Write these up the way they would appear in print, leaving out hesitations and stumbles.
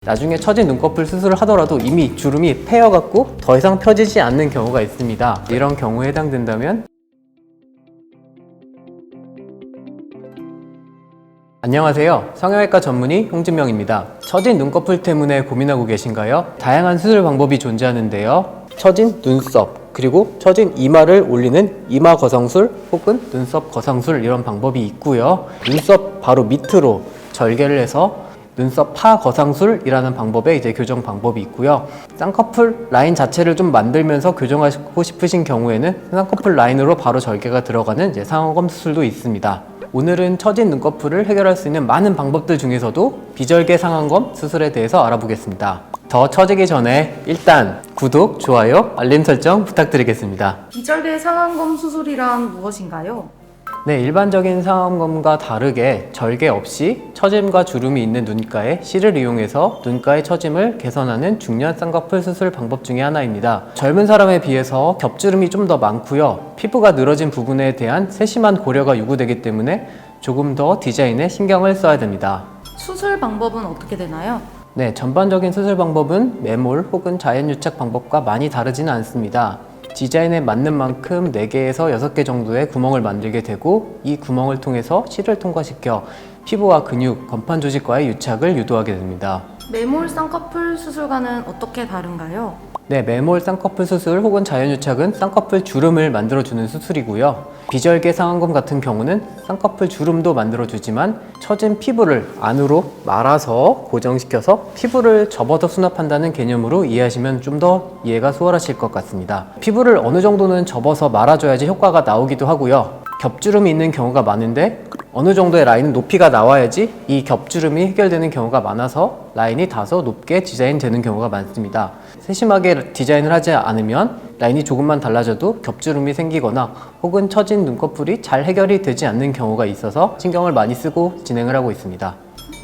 나중에 처진 눈꺼풀 수술을 하더라도 이미 주름이 패여갖고 더 이상 펴지지 않는 경우가 있습니다. 이런 경우에 해당된다면 안녕하세요. 성형외과 전문의 홍진명입니다. 처진 눈꺼풀 때문에 고민하고 계신가요? 다양한 수술 방법이 존재하는데요. 처진 눈썹, 그리고 처진 이마를 올리는 이마 거상술 혹은 눈썹 거상술, 이런 방법이 있고요. 눈썹 바로 밑으로 절개를 해서 눈썹 파 거상술이라는 방법의 이제 교정 방법이 있고요. 쌍꺼풀 라인 자체를 좀 만들면서 교정하고 싶으신 경우에는 쌍꺼풀 라인으로 바로 절개가 들어가는 이제 상어검 수술도 있습니다. 오늘은 처진 눈꺼풀을 해결할 수 있는 많은 방법들 중에서도 비절개 상안검 수술에 대해서 알아보겠습니다. 더 처지기 전에 일단 구독, 좋아요, 알림 설정 부탁드리겠습니다. 비절개 상안검 수술이란 무엇인가요? 네, 일반적인 상안검과 다르게 절개 없이 처짐과 주름이 있는 눈가에 실을 이용해서 눈가의 처짐을 개선하는 중년 쌍꺼풀 수술 방법 중에 하나입니다. 젊은 사람에 비해서 겹주름이 좀 더 많고요. 피부가 늘어진 부분에 대한 세심한 고려가 요구되기 때문에 조금 더 디자인에 신경을 써야 됩니다. 수술 방법은 어떻게 되나요? 네, 전반적인 수술 방법은 매몰 혹은 자연유착 방법과 많이 다르지는 않습니다. 디자인에 맞는 만큼 4개에서 6개 정도의 구멍을 만들게 되고, 이 구멍을 통해서 실을 통과시켜 피부와 근육, 건판 조직과의 유착을 유도하게 됩니다. 매몰 쌍꺼풀 수술과는 어떻게 다른가요? 네, 매몰 쌍꺼풀 수술 혹은 자연유착은 쌍꺼풀 주름을 만들어주는 수술이고요. 비절개 상안검 같은 경우는 쌍꺼풀 주름도 만들어주지만 처진 피부를 안으로 말아서 고정시켜서 피부를 접어서 수납한다는 개념으로 이해하시면 좀 더 이해가 수월하실 것 같습니다. 피부를 어느 정도는 접어서 말아줘야지 효과가 나오기도 하고요. 겹주름이 있는 경우가 많은데 어느 정도의 라인 높이가 나와야지 이 겹주름이 해결되는 경우가 많아서 라인이 다소 높게 디자인되는 경우가 많습니다. 세심하게 디자인을 하지 않으면 라인이 조금만 달라져도 겹주름이 생기거나 혹은 처진 눈꺼풀이 잘 해결이 되지 않는 경우가 있어서 신경을 많이 쓰고 진행을 하고 있습니다.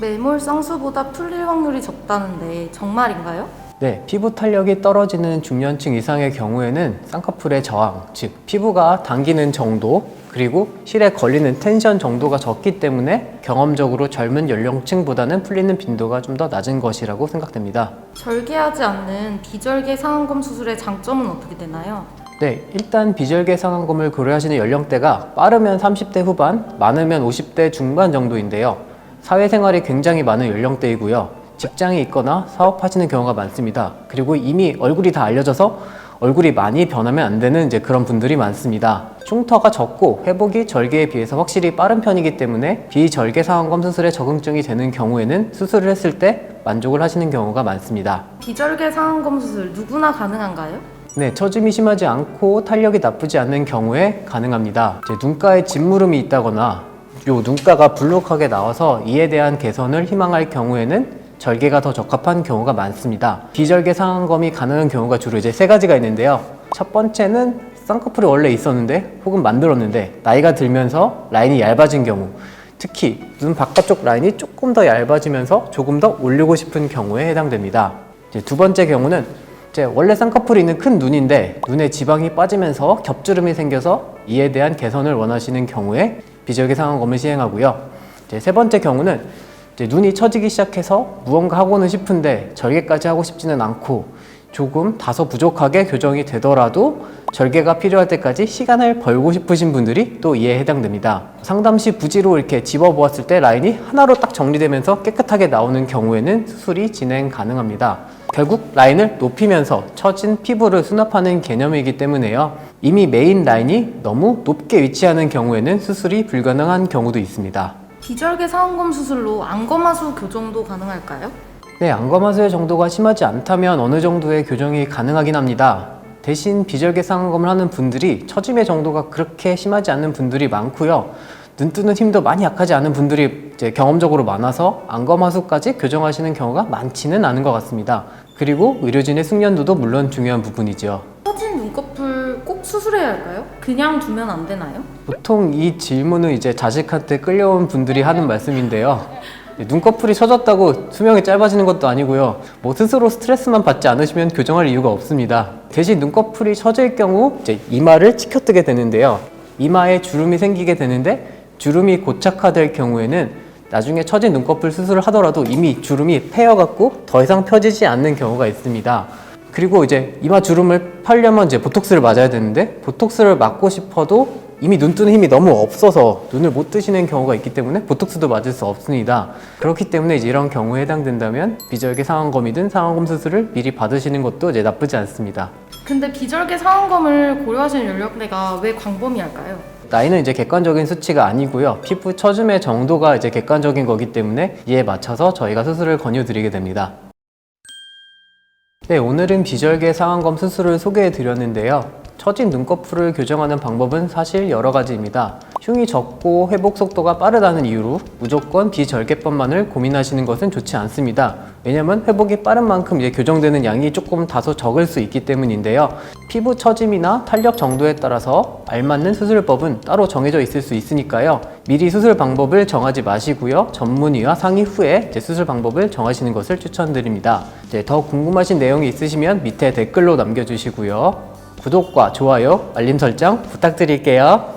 매몰 쌍수보다 풀릴 확률이 적다는데 정말인가요? 네, 피부 탄력이 떨어지는 중년층 이상의 경우에는 쌍꺼풀의 저항, 즉 피부가 당기는 정도, 그리고 실에 걸리는 텐션 정도가 적기 때문에 경험적으로 젊은 연령층보다는 풀리는 빈도가 좀 더 낮은 것이라고 생각됩니다. 절개하지 않는 비절개 상안검 수술의 장점은 어떻게 되나요? 네, 일단 비절개 상안검을 고려하시는 연령대가 빠르면 30대 후반, 많으면 50대 중반 정도인데요. 사회생활이 굉장히 많은 연령대이고요. 직장이 있거나 사업하시는 경우가 많습니다. 그리고 이미 얼굴이 다 알려져서 얼굴이 많이 변하면 안 되는 이제 그런 분들이 많습니다. 흉터가 적고 회복이 절개에 비해서 확실히 빠른 편이기 때문에 비절개 상안검 수술에 적응증이 되는 경우에는 수술을 했을 때 만족을 하시는 경우가 많습니다. 비절개 상안검 수술 누구나 가능한가요? 네, 처짐이 심하지 않고 탄력이 나쁘지 않는 경우에 가능합니다. 눈가에 진무름이 있다거나 요 눈가가 불룩하게 나와서 이에 대한 개선을 희망할 경우에는 절개가 더 적합한 경우가 많습니다. 비절개 상안검이 가능한 경우가 주로 이제 3가지가 있는데요. 첫 번째는 쌍꺼풀이 원래 있었는데 혹은 만들었는데 나이가 들면서 라인이 얇아진 경우, 특히 눈 바깥쪽 라인이 조금 더 얇아지면서 조금 더 올리고 싶은 경우에 해당됩니다. 이제 두 번째 경우는 원래 쌍꺼풀이 있는 큰 눈인데 눈에 지방이 빠지면서 겹주름이 생겨서 이에 대한 개선을 원하시는 경우에 비절개 상안검을 시행하고요. 이제 세 번째 경우는 눈이 처지기 시작해서 무언가 하고는 싶은데 절개까지 하고 싶지는 않고 조금 다소 부족하게 교정이 되더라도 절개가 필요할 때까지 시간을 벌고 싶으신 분들이 또 이에 해당됩니다. 상담 시 부지로 이렇게 집어보았을 때 라인이 하나로 딱 정리되면서 깨끗하게 나오는 경우에는 수술이 진행 가능합니다. 결국 라인을 높이면서 처진 피부를 수납하는 개념이기 때문에요. 이미 메인 라인이 너무 높게 위치하는 경우에는 수술이 불가능한 경우도 있습니다. 비절개 상안검 수술로 안검하수 교정도 가능할까요? 네, 안검하수의 정도가 심하지 않다면 어느 정도의 교정이 가능하긴 합니다. 대신 비절개 상안검을 하는 분들이 처짐의 정도가 그렇게 심하지 않은 분들이 많고요. 눈 뜨는 힘도 많이 약하지 않은 분들이 이제 경험적으로 많아서 안검하수까지 교정하시는 경우가 많지는 않은 것 같습니다. 그리고 의료진의 숙련도도 물론 중요한 부분이죠. 처진 눈꺼풀 꼭 수술해야 할까요? 그냥 두면 안 되나요? 보통 이 질문은 이제 자식한테 끌려온 분들이 하는 말씀인데요. 눈꺼풀이 처졌다고 수명이 짧아지는 것도 아니고요. 스스로 스트레스만 받지 않으시면 교정할 이유가 없습니다. 대신 눈꺼풀이 처질 경우 이제 이마를 치켜뜨게 되는데요. 이마에 주름이 생기게 되는데 주름이 고착화될 경우에는 나중에 처진 눈꺼풀 수술을 하더라도 이미 주름이 패여갖고 더 이상 펴지지 않는 경우가 있습니다. 그리고 이제 이마 주름을 펴려면 이제 보톡스를 맞아야 되는데 보톡스를 맞고 싶어도 이미 눈 뜨는 힘이 너무 없어서 눈을 못 뜨시는 경우가 있기 때문에 보톡스도 맞을 수 없습니다. 그렇기 때문에 이제 이런 경우에 해당된다면 비절개 상안검이든 상안검 수술을 미리 받으시는 것도 이제 나쁘지 않습니다. 근데 비절개 상안검을 고려하시는 연령대가 왜 광범위할까요? 나이는 이제 객관적인 수치가 아니고요. 피부 처짐의 정도가 이제 객관적인 거기 때문에 이에 맞춰서 저희가 수술을 권유드리게 됩니다. 네, 오늘은 비절개 상안검 수술을 소개해 드렸는데요. 처진 눈꺼풀을 교정하는 방법은 사실 여러 가지입니다. 흉이 적고 회복 속도가 빠르다는 이유로 무조건 비절개법만을 고민하시는 것은 좋지 않습니다. 왜냐면 회복이 빠른 만큼 이제 교정되는 양이 조금 다소 적을 수 있기 때문인데요. 피부 처짐이나 탄력 정도에 따라서 알맞는 수술법은 따로 정해져 있을 수 있으니까요. 미리 수술 방법을 정하지 마시고요. 전문의와 상의 후에 수술 방법을 정하시는 것을 추천드립니다. 더 궁금하신 내용이 있으시면 밑에 댓글로 남겨주시고요. 구독과 좋아요, 알림 설정 부탁드릴게요.